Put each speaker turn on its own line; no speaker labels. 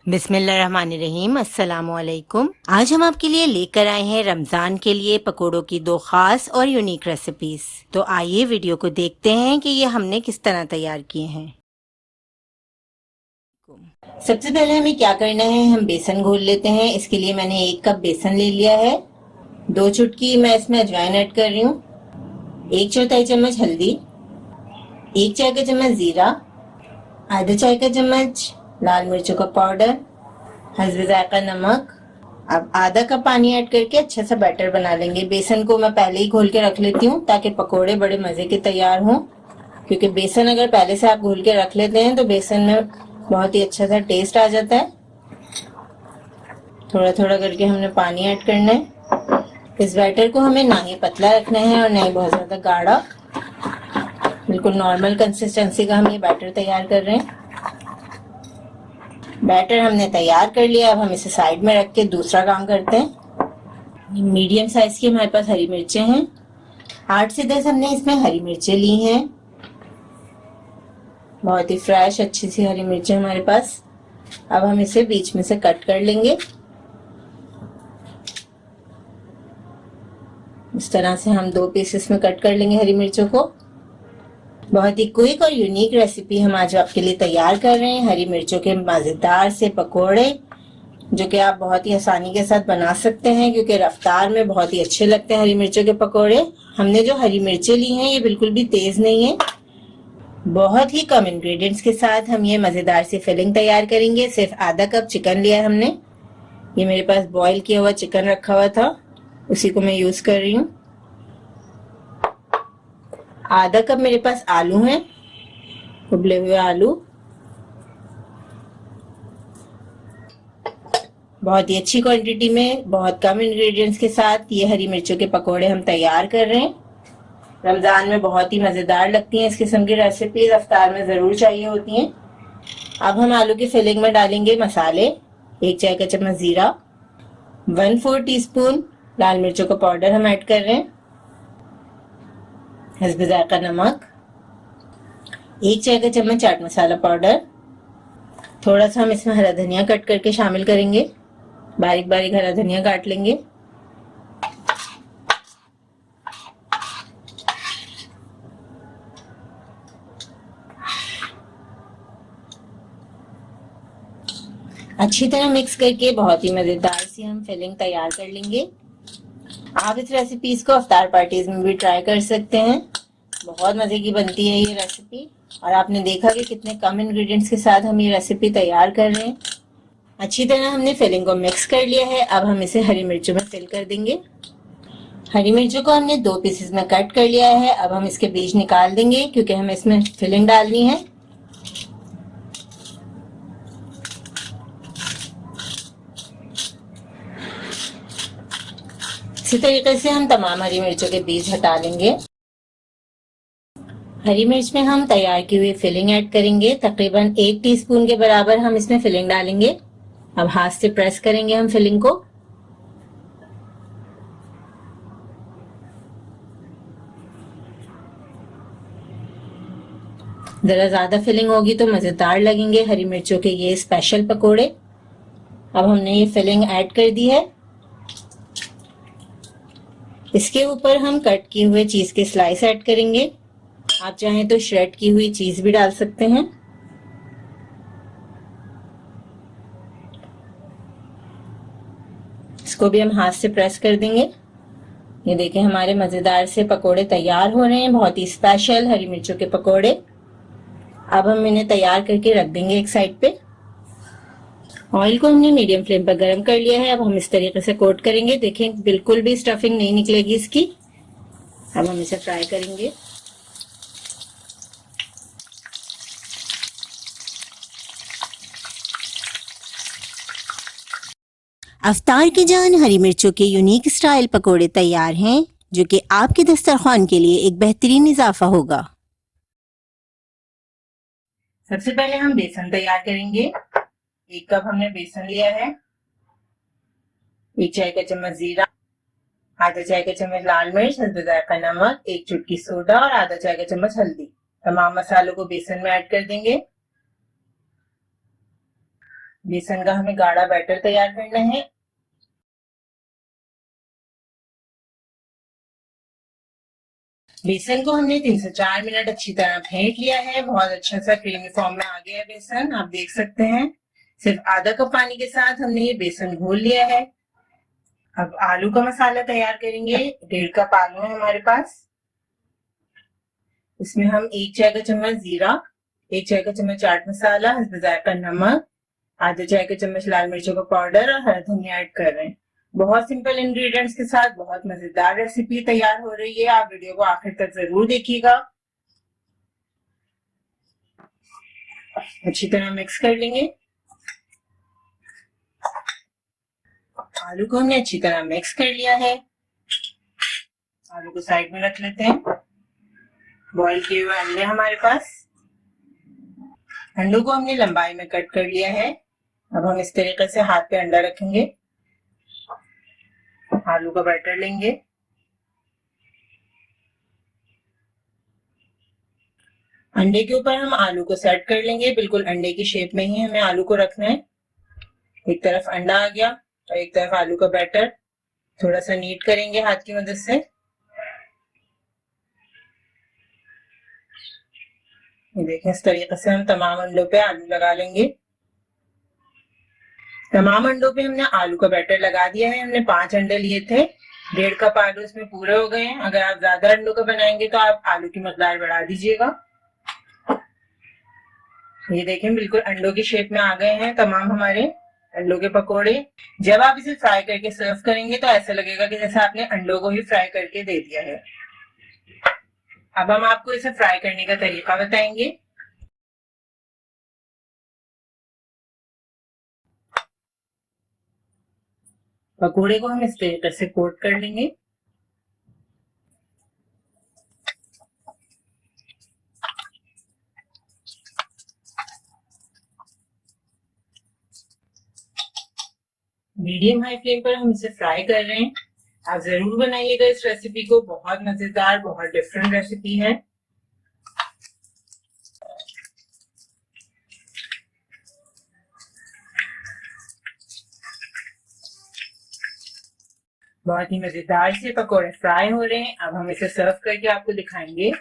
बिस्मिल्लाहिर्रहमानिर्रहीम। अस्सलामुअलैकुम। आज हम आपके लिए लेकर आए हैं रमज़ान के लिए पकोड़ों की दो खास और यूनिक रेसिपीज। तो आइए वीडियो को देखते हैं कि ये हमने किस तरह तैयार किए हैं। सबसे पहले हमें क्या करना है, हम बेसन घोल लेते हैं। इसके लिए मैंने 1 कप बेसन ले लिया है। 2 चुटकी मैं इसमें अजवाइन ऐड कर रही हूँ। 1/4 चम्मच हल्दी, 1 चाय का चम्मच जीरा, आधा चाय का चम्मच लाल मिर्चों का पाउडर, हस्बे जायका नमक। अब आधा कप पानी ऐड करके अच्छा सा बैटर बना लेंगे। बेसन को मैं पहले ही घोल के रख लेती हूँ ताकि पकोड़े बड़े मजे के तैयार हों, क्योंकि बेसन अगर पहले से आप घोल के रख लेते हैं तो बेसन में बहुत ही अच्छा सा टेस्ट आ जाता है। थोड़ा थोड़ा करके हमने पानी ऐड करना है। इस बैटर को हमें ना ही पतला रखना है और ना ही बहुत ज्यादा गाढ़ा, बिल्कुल नॉर्मल कंसिस्टेंसी का हम ये बैटर तैयार कर रहे हैं। बैटर हमने तैयार कर लिया। अब हम इसे साइड में रख के दूसरा काम करते हैं। मीडियम साइज की हमारे पास हरी मिर्चें हैं। 8 से 10 हमने इसमें हरी मिर्चें ली हैं। बहुत ही फ्रेश अच्छी सी हरी मिर्चें हमारे पास। अब हम इसे बीच में से कट कर लेंगे। इस तरह से हम 2 पीसेस में कट कर लेंगे हरी मिर्चों को। बहुत ही क्विक और यूनिक रेसिपी हम आज आपके लिए तैयार कर रहे हैं, हरी मिर्चों के मजेदार से पकोड़े, जो कि आप बहुत ही आसानी के साथ बना सकते हैं, क्योंकि रफ्तार में बहुत ही अच्छे लगते हैं हरी मिर्चों के पकोड़े। हमने जो हरी मिर्चें ली हैं ये बिल्कुल भी तेज नहीं है। बहुत ही कम इंग्रेडिएंट्स के साथ हम ये मजेदार सी फिलिंग तैयार करेंगे। सिर्फ आधा कप चिकन लिया है हमने। ये मेरे पास बॉईल किया हुआ चिकन रखा हुआ था, उसी को मैं यूज कर रही हूँ। आधा कप मेरे पास आलू हैं, उबले हुए आलू। बहुत ही अच्छी क्वांटिटी में बहुत कम इंग्रेडिएंट्स के साथ ये हरी मिर्चों के पकोड़े हम तैयार कर रहे हैं। रमजान में बहुत ही मजेदार लगती हैं इस किस्म की रेसिपीज, अफ्तार में जरूर चाहिए होती हैं। अब हम आलू की फिलिंग में डालेंगे मसाले। 1 चाय का चम्मच जीरा, 1/4 टीस्पून लाल मिर्चों का पाउडर हम ऐड कर रहे हैं, हस्बे जायका नमक, 1 चाय का चम्मच चाट मसाला पाउडर। थोड़ा सा हम इसमें हरा धनिया कट करके शामिल करेंगे। बारीक बारीक हरा धनिया काट लेंगे। अच्छी तरह मिक्स करके बहुत ही मजेदार सी हम फिलिंग तैयार कर लेंगे। आप इस रेसिपीज को अफ्तार पार्टीज में भी ट्राई कर सकते हैं। बहुत मजे की बनती है ये रेसिपी, और आपने देखा कि कितने कम इंग्रेडिएंट्स के साथ हम ये रेसिपी तैयार कर रहे हैं। अच्छी तरह हमने फिलिंग को मिक्स कर लिया है। अब हम इसे हरी मिर्चों में फिल कर देंगे। हरी मिर्चों को हमने 2 पीसेस में कट कर लिया है। अब हम इसके बीज निकाल देंगे, क्योंकि हमें इसमें फिलिंग डालनी है। इसी तरीके से हम तमाम हरी मिर्चों के बीज हटा लेंगे। हरी मिर्च में हम तैयार की हुई फिलिंग ऐड करेंगे। तकरीबन 1 टीस्पून के बराबर हम इसमें फिलिंग डालेंगे। अब हाथ से प्रेस करेंगे हम फिलिंग को। जरा ज्यादा फिलिंग होगी तो मजेदार लगेंगे हरी मिर्चों के ये स्पेशल पकोड़े। अब हमने ये फिलिंग ऐड कर दी है। इसके ऊपर हम कट किए हुए चीज के स्लाइस ऐड करेंगे। आप चाहें तो श्रेड की हुई चीज भी डाल सकते हैं। इसको भी हम हाथ से प्रेस कर देंगे। ये देखें हमारे मजेदार से पकोड़े तैयार हो रहे हैं, बहुत ही स्पेशल हरी मिर्चों के पकोड़े। अब हम इन्हें तैयार करके रख देंगे एक साइड पे। ऑयल को हमने मीडियम फ्लेम पर गर्म कर लिया है। अब हम इस तरीके से कोट करेंगे। देखें बिल्कुल भी स्टफिंग नहीं निकलेगी इसकी। अब हम इसे फ्राई करेंगे। अफ्तार की जान हरी मिर्चों के यूनिक स्टाइल पकोड़े तैयार हैं, जो कि आपके दस्तरखान के लिए एक बेहतरीन इजाफा होगा। सबसे पहले हम बेसन तैयार करेंगे। 1 कप हमने बेसन लिया है। 1 चाय का चम्मच जीरा, आधा चाय का चम्मच लाल मिर्च, हल्दी जायका नमक, 1 चुटकी सोडा और आधा चाय का चम्मच हल्दी। तमाम मसालों को बेसन में ऐड कर देंगे। बेसन का हमें गाढ़ा बैटर तैयार करना है। बेसन को हमने 3 से 4 मिनट अच्छी तरह फेंट लिया है। बहुत अच्छा सा क्रीमी फॉर्म में आ गया है बेसन, आप देख सकते हैं। सिर्फ आधा कप पानी के साथ हमने ये बेसन घोल लिया है। अब आलू का मसाला तैयार करेंगे। 1.5 कप आलू है हमारे पास। इसमें हम 1 चाय का चम्मच जीरा, 1 चाय का चम्मच चाट मसाला, हल्दी जायका नमक, आधा चाय का चम्मच लाल मिर्चों का पाउडर और हरा धनिया ऐड कर रहे हैं। बहुत सिंपल इंग्रेडिएंट्स के साथ बहुत मजेदार रेसिपी तैयार हो रही है। आप वीडियो को आखिर तक जरूर देखिएगा। अच्छी तरह मिक्स कर लेंगे। आलू को हमने अच्छी तरह मिक्स कर लिया है। आलू को साइड में रख लेते हैं। बॉईल किए हुए अंडे हमारे पास। अंडों को हमने लंबाई में कट कर लिया है। अब हम इस तरीके से हाथ पे अंडा रखेंगे, आलू का बैटर लेंगे, अंडे के ऊपर हम आलू को सेट कर लेंगे। बिल्कुल अंडे की शेप में ही हमें आलू को रखना है। एक तरफ अंडा आ गया और एक तरफ आलू का बैटर। थोड़ा सा नीट करेंगे हाथ की मदद से। ये देखें, इस तरीके से हम तमाम अंडों पे आलू लगा लेंगे। तमाम अंडों पे हमने आलू का बैटर लगा दिया है। हमने 5 अंडे लिए थे। 1.5 कप आलू इसमें पूरे हो गए हैं। अगर आप ज्यादा अंडों का बनाएंगे तो आप आलू की मकदार बढ़ा दीजिएगा। ये देखें, बिल्कुल अंडों की शेप में आ गए हैं तमाम हमारे अंडों के पकोड़े। जब आप इसे फ्राई करके सर्व करेंगे तो ऐसा लगेगा कि जैसे आपने अंडों को ही फ्राई करके दे दिया है। अब हम आपको इसे फ्राई करने का तरीका बताएंगे। पकोड़े को हम इस तरीके से कोट कर लेंगे। मीडियम हाई फ्लेम पर हम इसे फ्राई कर रहे हैं। आप जरूर बनाइएगा इस रेसिपी को, बहुत मजेदार, बहुत डिफरेंट रेसिपी है। बहुत ही मजेदार से पकोड़े फ्राई हो रहे हैं। अब हम इसे सर्व करके आपको दिखाएंगे।